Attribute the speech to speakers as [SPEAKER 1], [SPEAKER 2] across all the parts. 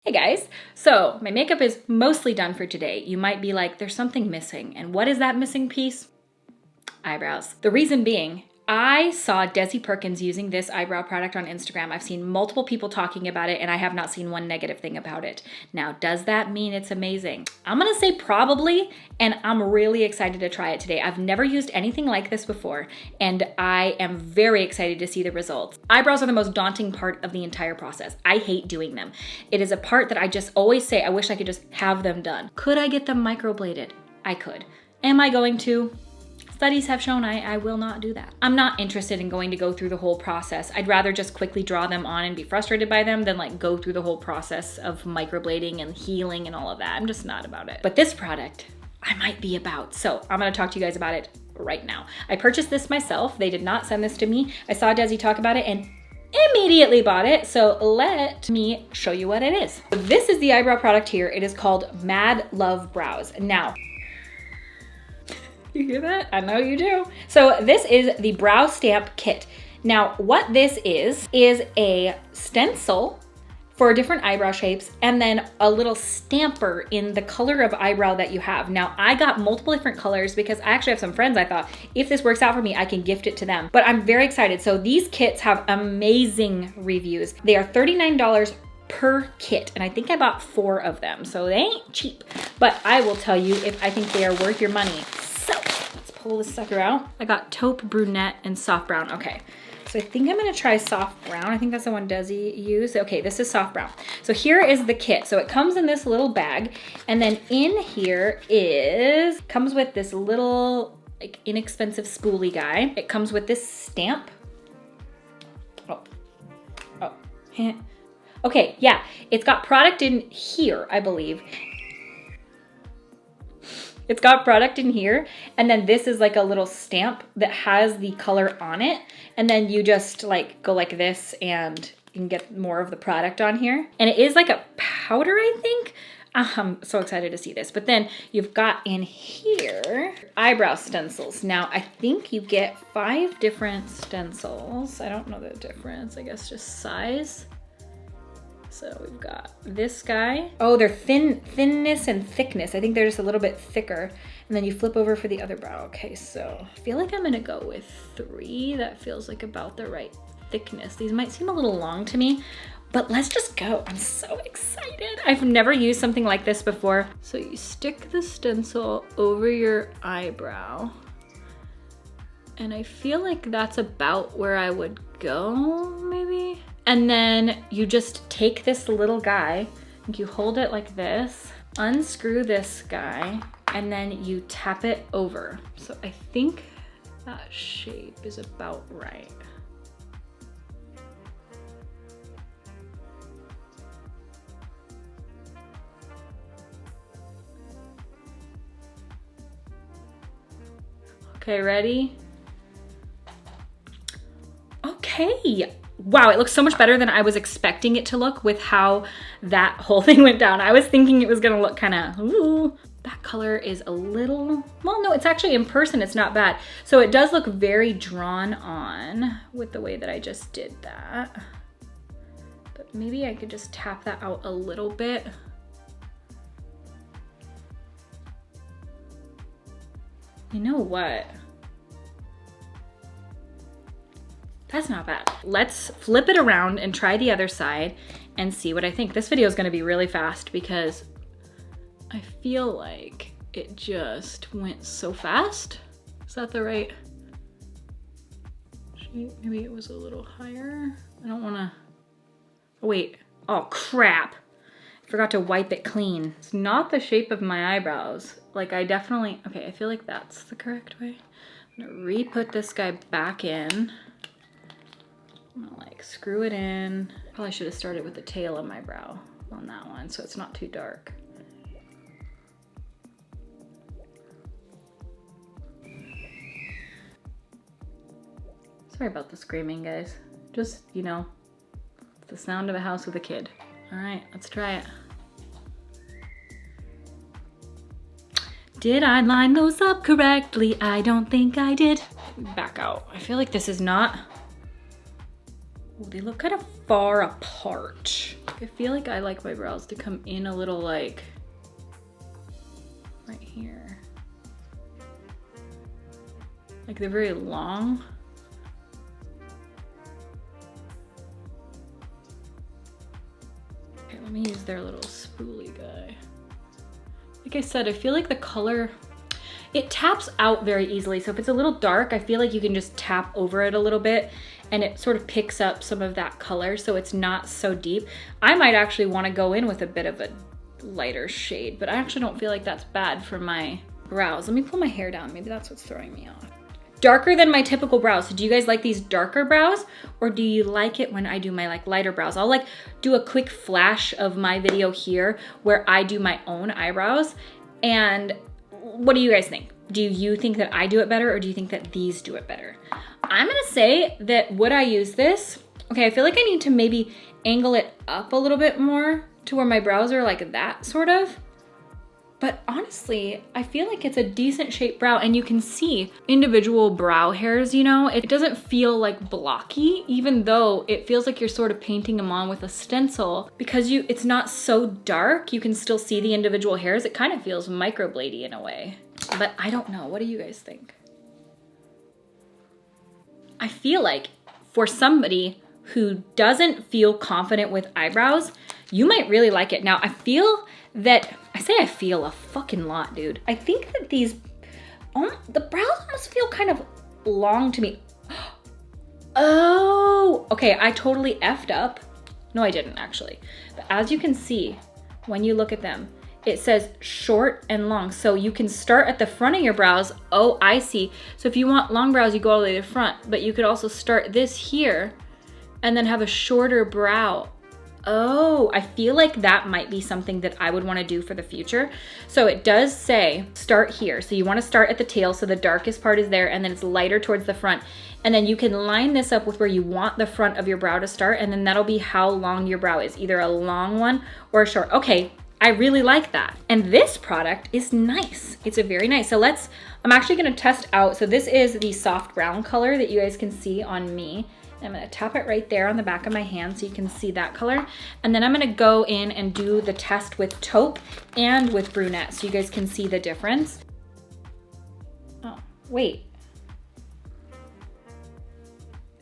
[SPEAKER 1] Hey guys, so my makeup is mostly done for today. You might be like, there's something missing. And what is that missing piece? Eyebrows. The reason being, I saw Desi Perkins using this eyebrow product on Instagram. I've seen multiple people talking about it and I have not seen one negative thing about it. Now, does that mean it's amazing? I'm gonna say probably, and I'm really excited to try it today. I've never used anything like this before and I am very excited to see the results. Eyebrows are the most daunting part of the entire process. I hate doing them. It is a part that I just always say, I wish I could just have them done. Could I get them microbladed? I could. Am I going to? Studies have shown I will not do that. I'm not interested in going to go through the whole process. I'd rather just quickly draw them on and be frustrated by them than like go through the whole process of microblading and healing and all of that. I'm just not about it. But this product, I might be about. So I'm gonna talk to you guys about it right now. I purchased this myself. They did not send this to me. I saw Desi talk about it and immediately bought it. So let me show you what it is. This is the eyebrow product here. It is called Madluvv Brows. Now, you hear that? I know you do. So this is the Brow Stamp Kit. Now, what this is a stencil for different eyebrow shapes and then a little stamper in the color of eyebrow that you have. Now, I got multiple different colors because I actually have some friends I thought, if this works out for me, I can gift it to them. But I'm very excited. So these kits have amazing reviews. They are $39 per kit, and I think I bought 4 of them, so they ain't cheap. But I will tell you if I think they are worth your money. So let's pull this sucker out. I got taupe, brunette, and soft brown. Okay, so I think I'm gonna try soft brown. I think that's the one Desi used. Okay, this is soft brown. So here is the kit. So it comes in this little bag, and then in here comes with this little like inexpensive spoolie guy. It comes with this stamp. Oh. Okay, yeah, it's got product in here, I believe. It's got product in here, and then this is like a little stamp that has the color on it, and then you just like go like this and you can get more of the product on here. And it is like a powder, I think. I'm so excited to see this. But then you've got in here eyebrow stencils. Now, I think you get 5 different stencils. I don't know the difference, I guess just size. So we've got this guy. Oh, they're thinness and thickness. I think they're just a little bit thicker. And then you flip over for the other brow. Okay, so I feel like I'm gonna go with 3. That feels like about the right thickness. These might seem a little long to me, but let's just go. I'm so excited. I've never used something like this before. So you stick the stencil over your eyebrow. And I feel like that's about where I would go, maybe. And then you just take this little guy, and you hold it like this, unscrew this guy, and then you tap it over. So I think that shape is about right. Okay, ready? Okay. Wow, it looks so much better than I was expecting it to look with how that whole thing went down. I was thinking it was gonna look kind of, ooh. That color is a little, well, no, it's actually in person, it's not bad. So it does look very drawn on with the way that I just did that. But maybe I could just tap that out a little bit. You know what? That's not bad. Let's flip it around and try the other side and see what I think. This video is gonna be really fast because I feel like it just went so fast. Is that the right shape? Maybe it was a little higher. I don't wanna, oh wait, oh crap. I forgot to wipe it clean. It's not the shape of my eyebrows. Like I definitely, okay, I feel like that's the correct way. I'm gonna re-put this guy back in. I'm gonna like screw it in. Probably should have started with the tail of my brow on that one so it's not too dark. Sorry about the screaming, guys. Just, you know, it's the sound of a house with a kid. All right, let's try it. Did I line those up correctly? I don't think I did. Back out. I feel like this is not Ooh, they look kind of far apart. I feel like I like my brows to come in a little like right here. Like they're very long. Okay, let me use their little spoolie guy. Like I said, I feel like the color, it taps out very easily. So if it's a little dark, I feel like you can just tap over it a little bit and it sort of picks up some of that color so it's not so deep. I might actually want to go in with a bit of a lighter shade, but I actually don't feel like that's bad for my brows. Let me pull my hair down. Maybe that's what's throwing me off. Darker than my typical brows. So do you guys like these darker brows or do you like it when I do my like lighter brows? I'll like do a quick flash of my video here where I do my own eyebrows. And what do you guys think? Do you think that I do it better or do you think that these do it better? I'm gonna say that would I use this? Okay, I feel like I need to maybe angle it up a little bit more to where my brows are like that sort of. But honestly, I feel like it's a decent shaped brow and you can see individual brow hairs, you know? It doesn't feel like blocky, even though it feels like you're sort of painting them on with a stencil because it's not so dark, you can still see the individual hairs. It kind of feels microblady in a way, but I don't know. What do you guys think? I feel like for somebody who doesn't feel confident with eyebrows, you might really like it. Now, I feel that, I say I feel a fucking lot, dude. I think that these, the brows almost feel kind of long to me. Oh, okay, I totally effed up. No, I didn't actually. But as you can see, when you look at them, it says short and long. So you can start at the front of your brows. Oh, I see. So if you want long brows, you go all the way to the front, but you could also start this here and then have a shorter brow. Oh, I feel like that might be something that I would want to do for the future. So it does say start here. So you want to start at the tail so the darkest part is there and then it's lighter towards the front. And then you can line this up with where you want the front of your brow to start and then that'll be how long your brow is, either a long one or a short. Okay, I really like that. And this product is nice. It's a very nice. So I'm actually gonna test out. So this is the soft brown color that you guys can see on me. I'm gonna tap it right there on the back of my hand so you can see that color. And then I'm gonna go in and do the test with taupe and with brunette so you guys can see the difference. Oh, wait.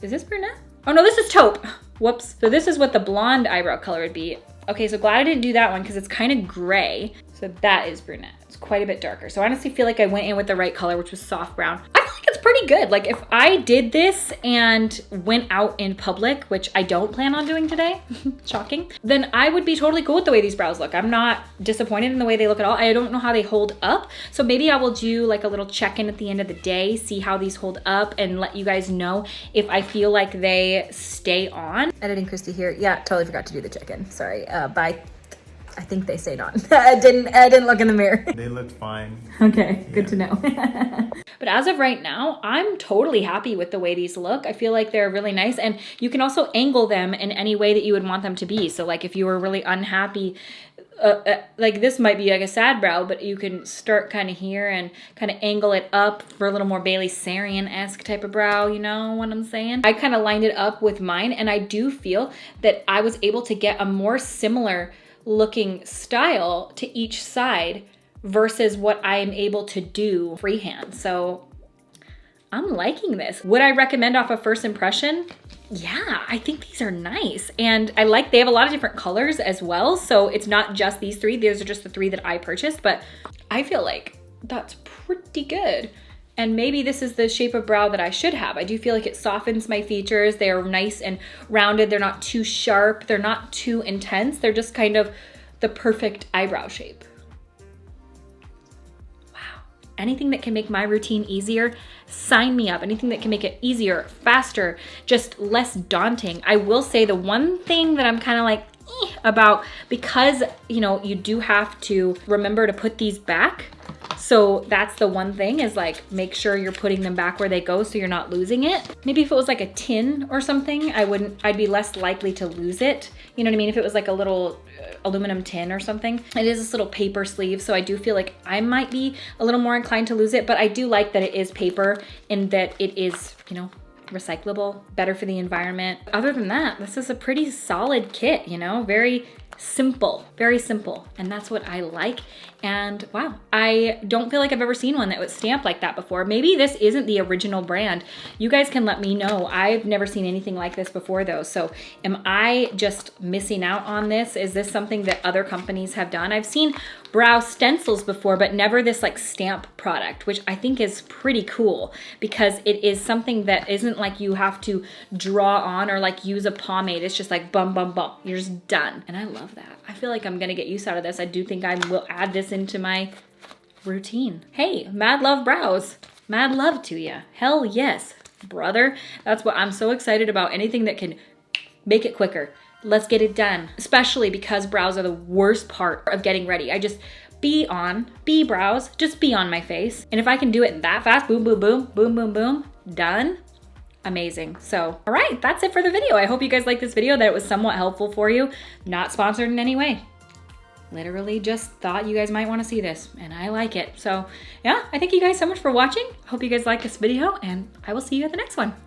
[SPEAKER 1] Is this brunette? Oh no, this is taupe. Whoops. So this is what the blonde eyebrow color would be. Okay, so glad I didn't do that one because it's kind of gray. So that is brunette. It's quite a bit darker. So I honestly feel like I went in with the right color, which was soft brown. I feel like it's pretty good. Like if I did this and went out in public, which I don't plan on doing today, shocking, then I would be totally cool with the way these brows look. I'm not disappointed in the way they look at all. I don't know how they hold up. So maybe I will do like a little check-in at the end of the day, see how these hold up and let you guys know if I feel like they stay on. Editing Kristi here. Yeah, totally forgot to do the check-in. Sorry. Bye. I think they stayed on. I didn't look in the mirror.
[SPEAKER 2] They looked fine.
[SPEAKER 1] Okay, good to know. But as of right now, I'm totally happy with the way these look. I feel like they're really nice and you can also angle them in any way that you would want them to be. So like if you were really unhappy, like this might be like a sad brow, but you can start kind of here and kind of angle it up for a little more Bailey Sarian-esque type of brow, you know what I'm saying? I kind of lined it up with mine and I do feel that I was able to get a more similar looking style to each side versus what I am able to do freehand. So I'm liking this. Would I recommend off a first impression? Yeah, I think these are nice. And they have a lot of different colors as well. So it's not just these three. These are just the three that I purchased, but I feel like that's pretty good. And maybe this is the shape of brow that I should have. I do feel like it softens my features. They're nice and rounded. They're not too sharp. They're not too intense. They're just kind of the perfect eyebrow shape. Wow. Anything that can make my routine easier, sign me up. Anything that can make it easier, faster, just less daunting. I will say the one thing that I'm kind of like about, because you know, you do have to remember to put these back. So that's the one thing is like, make sure you're putting them back where they go so you're not losing it. Maybe if it was like a tin or something, I'd be less likely to lose it. You know what I mean? If it was like a little aluminum tin or something. It is this little paper sleeve, so I do feel like I might be a little more inclined to lose it, but I do like that it is paper and that it is, you know, recyclable, better for the environment. Other than that, this is a pretty solid kit, you know, very simple, and that's what I like. And wow, I don't feel like I've ever seen one that was stamped like that before. Maybe this isn't the original brand. You guys can let me know. I've never seen anything like this before though. So am I just missing out on this? Is this something that other companies have done? I've seen brow stencils before, but never this like stamp product, which I think is pretty cool because it is something that isn't like you have to draw on or like use a pomade. It's just like bum, bum, bum, you're just done. And I love that. I feel like I'm gonna get use out of this. I do think I will add this into my routine. Hey, Madluvv brows. Mad love to you. Hell yes, brother. That's what I'm so excited about. Anything that can make it quicker. Let's get it done. Especially because brows are the worst part of getting ready. I just be brows, just be on my face. And if I can do it that fast, boom, boom, boom, boom, boom, boom, done. Amazing. So, all right, that's it for the video. I hope you guys liked this video, that it was somewhat helpful for you. Not sponsored in any way. Literally just thought you guys might want to see this and I like it. So yeah, I thank you guys so much for watching. Hope you guys like this video and I will see you at the next one.